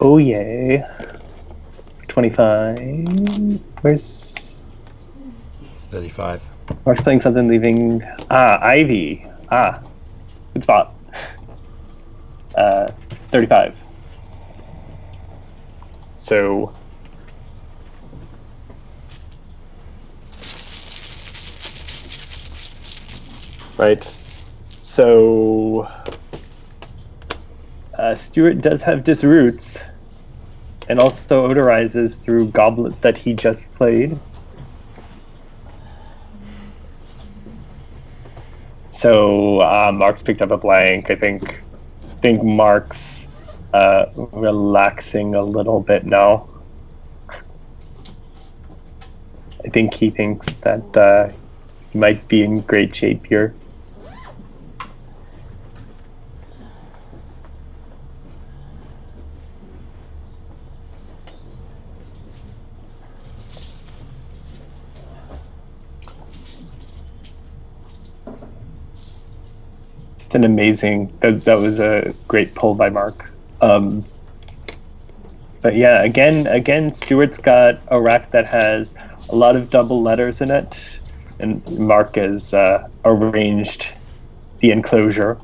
Oh yay. 25. Where's 35. Mark's playing something, leaving Ivy. Good spot. 35. So right. So Stuart does have disroots and also odorizes through Goblet that he just played. So Mark's picked up a blank. I think Mark's relaxing a little bit now. I think he thinks that he might be in great shape here. An amazing that was a great pull by Mark. But yeah, again Stuart's got a rack that has a lot of double letters in it, and Mark has arranged the enclosure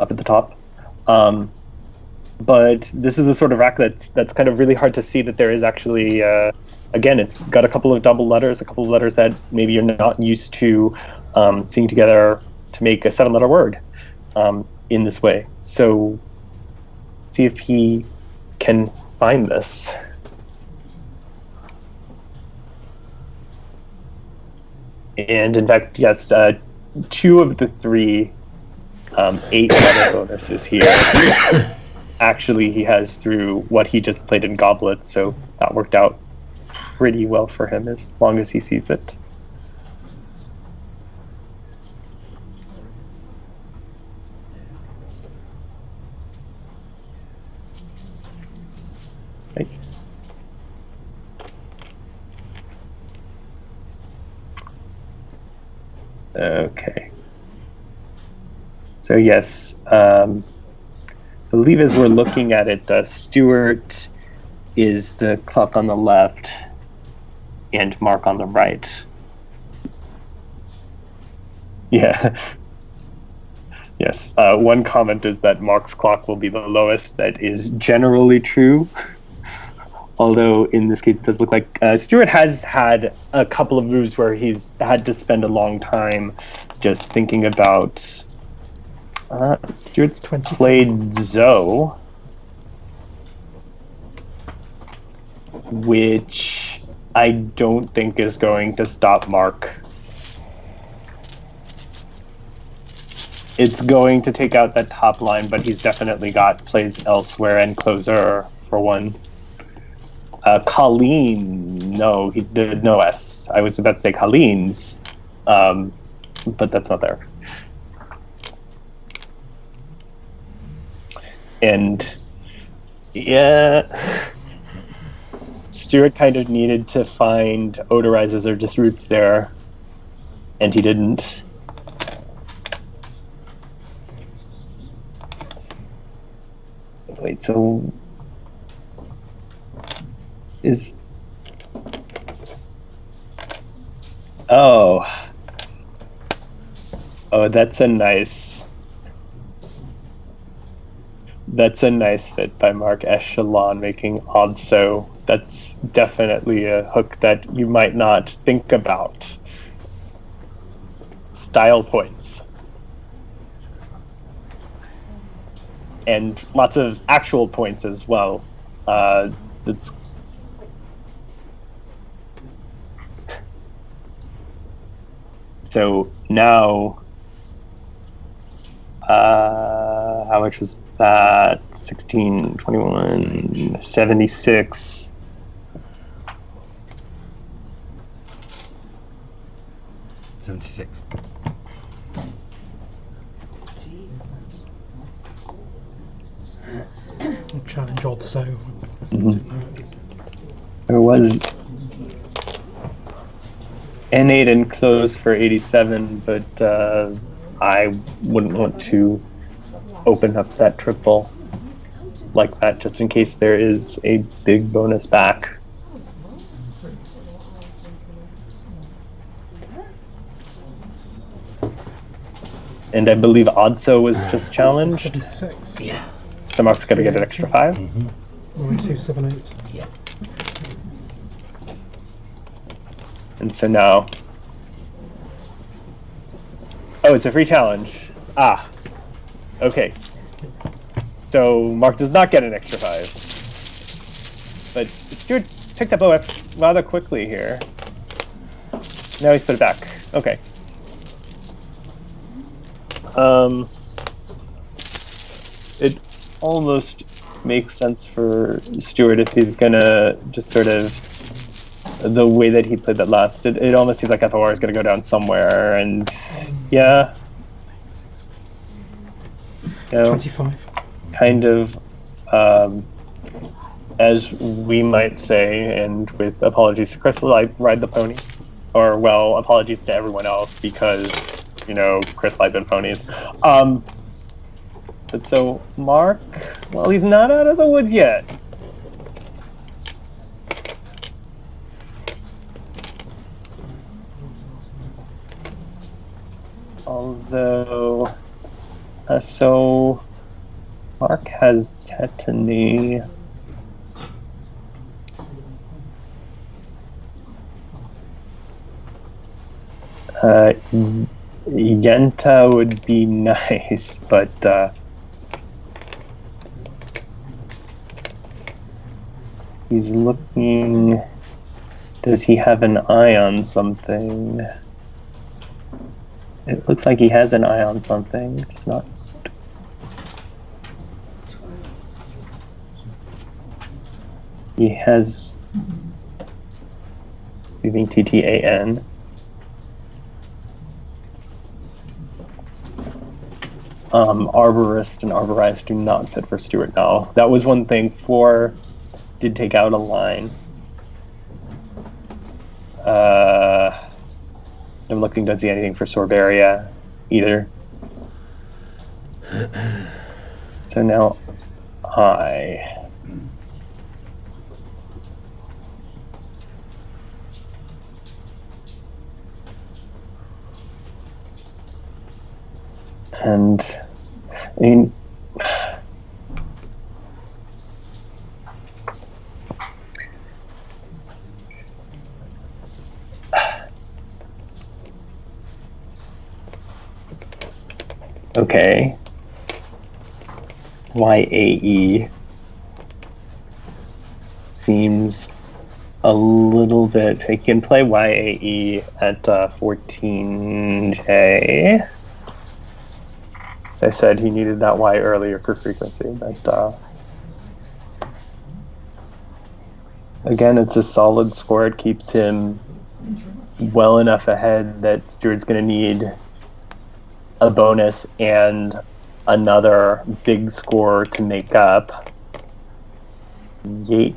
up at the top. But this is a sort of rack that's kind of really hard to see that there is actually again, it's got a couple of double letters, a couple of letters that maybe you're not used to seeing together to make a 7-letter word in this way. So see if he can find this. And in fact, yes, 2 of the 3 8-letter bonuses here. Actually, he has through what he just played in Goblet, so that worked out pretty well for him as long as he sees it. Okay. So yes, I believe as we're looking at it, Stuart is the clock on the left and Mark on the right. Yeah. Yes. One comment is that Mark's clock will be the lowest. That is generally true. Although in this case, it does look like Stuart has had a couple of moves where he's had to spend a long time just thinking about. Stuart's played Zoe, which I don't think is going to stop Mark. It's going to take out that top line, but he's definitely got plays elsewhere and closer for one. Colleen, no, he did no S. I was about to say Colleen's, but that's not there. And yeah, Stuart kind of needed to find odorizes or disroots there, and he didn't. Wait, so is oh, that's a nice fit by Mark Echelon, making odd so. That's definitely a hook that you might not think about. Style points. And lots of actual points as well. That's so now how much was that? 16, 21, 76. Challenge odd so. There was N8 and close for 87, but I wouldn't want to open up that triple. like that, just in case there is a big bonus back. And I believe Odso was just challenged. 76. Yeah. So Mark's got to get an extra 5. 278. Yeah. And so now... Oh, it's a free challenge. Ah. Okay. So Mark does not get an extra 5. But Stuart picked up OF rather quickly here. Now he's put it back. Okay. It almost makes sense for Stuart if he's gonna just sort of the way that he played that last. It almost seems like FOR is gonna go down somewhere, and yeah, you know, 25. kind of as we might say, and with apologies to Chris, like ride the pony, or well, apologies to everyone else because you know Chris lied the ponies. But so Mark, well, he's not out of the woods yet. Although, so Mark has Tetany. Yenta would be nice, but he's looking. Does he have an eye on something? It looks like he has an eye on something. It's not. He has. Leaving TTAN. Arborist and Arborist do not fit for Stuart now. That was one thing. 4 did take out a line. I'm looking, don't see anything for Sorbaria either. So now I... And, I mean, okay. YAE seems a little bit... I can play YAE at 14J. As I said, he needed that Y earlier for frequency, but again, it's a solid score. It keeps him well enough ahead that Stuart's going to need a bonus and another big score to make up. Yeet.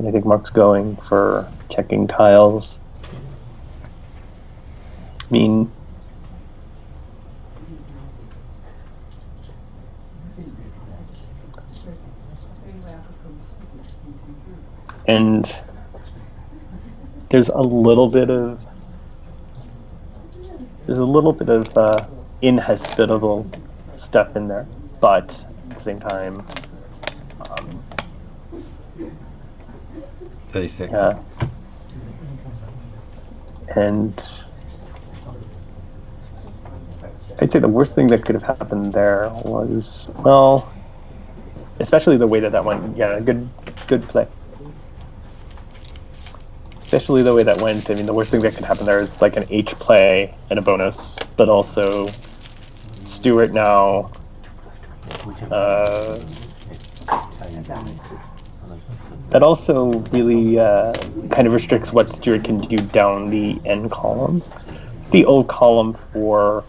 I think Mark's going for checking tiles. I mean, and there's a little bit of inhospitable stuff in there, but at the same time, 36. yeah. And I'd say the worst thing that could have happened there was, well, especially the way that went. Yeah, good play. Especially the way that went. I mean, the worst thing that could happen there is like an H play and a bonus, but also Stuart now. That also really kind of restricts what Stuart can do down the end column. It's the old column for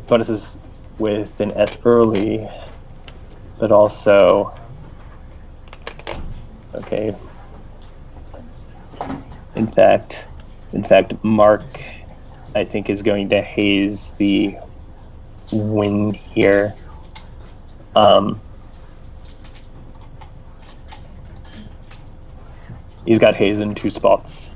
bonuses with an S early, but also, okay. In fact, Mark, I think, is going to haze the win here. He's got haze in 2 spots,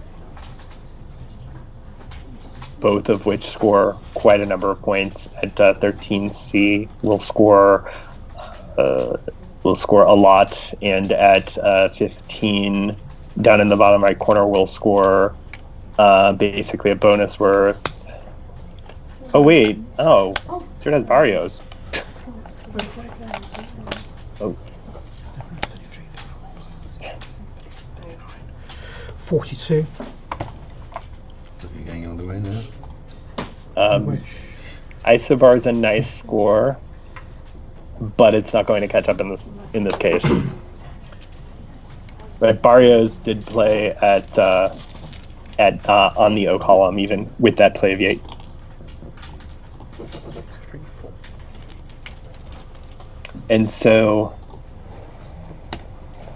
both of which score quite a number of points. At 13C, will score a lot, and at 15, down in the bottom right corner, will score basically a bonus worth. Oh wait! Oh, Stuart has Barrios. Oh. 42. Look, you're going all the way now. Isobar is a nice score, but it's not going to catch up in this case. But Barrios did play at on the O column, even with that play of 8. And so,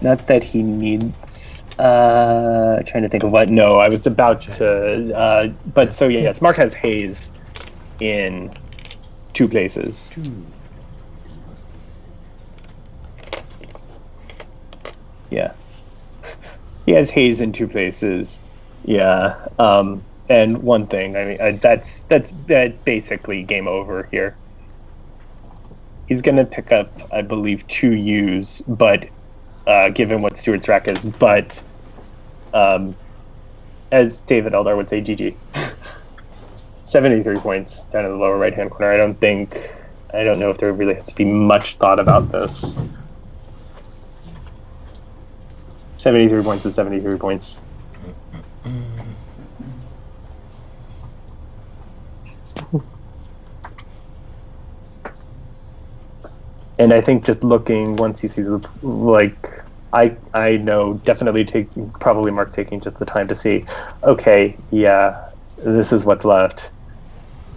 not that he needs. Trying to think of what. No, I was about to. But so yes, Mark has haze in 2 places. Yeah, he has haze in 2 places. Yeah, and one thing. I mean, that's basically game over here. He's gonna pick up, I believe, 2 U's, but given what Stuart's rack is, but as David Eldar would say, GG. 73 points down in the lower right-hand corner. I don't know if there really has to be much thought about this. 73 points is 73 points. And I think just looking, once he sees, like, I know definitely probably Mark's taking just the time to see, okay, yeah, this is what's left.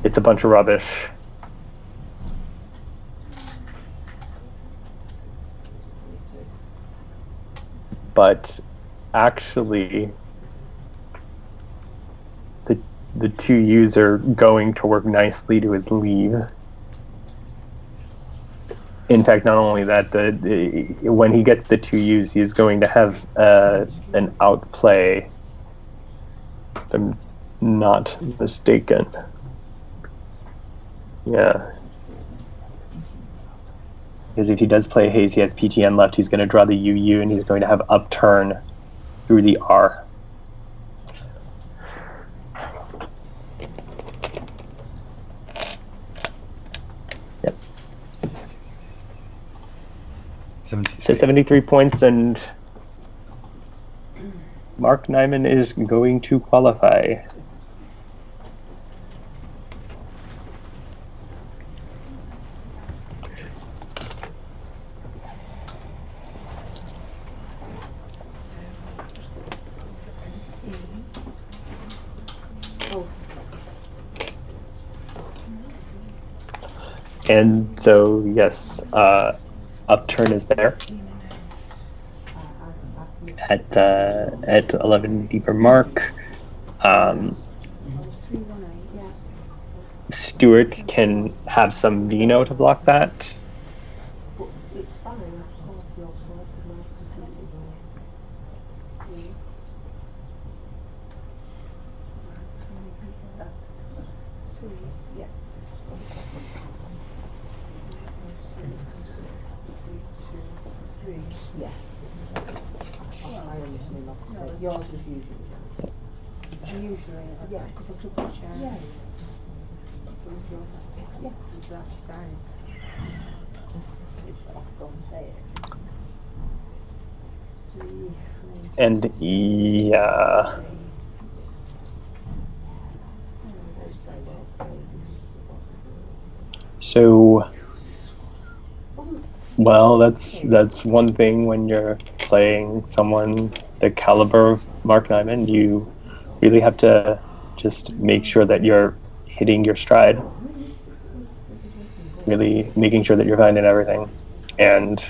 It's a bunch of rubbish. But actually, the 2 U's are going to work nicely to his leave. In fact, not only that, when he gets the 2 U's, he is going to have an outplay, if I'm not mistaken. Yeah. Because if he does play haze, he has PTN left, he's going to draw the UU, and he's going to have upturn through the R. Yep. So 73 points, and Mark Nyman is going to qualify. And so, yes, upturn is there at 11 deeper Mark. Stuart can have some Vino to block that. Yours was usually, yeah, because I took the chair. Yeah. Yeah, you have to sign it. I'll go and say it. And yeah. So, well, that's one thing when you're playing someone the caliber of Mark Nyman. You really have to just make sure that you're hitting your stride. really making sure that you're finding everything. And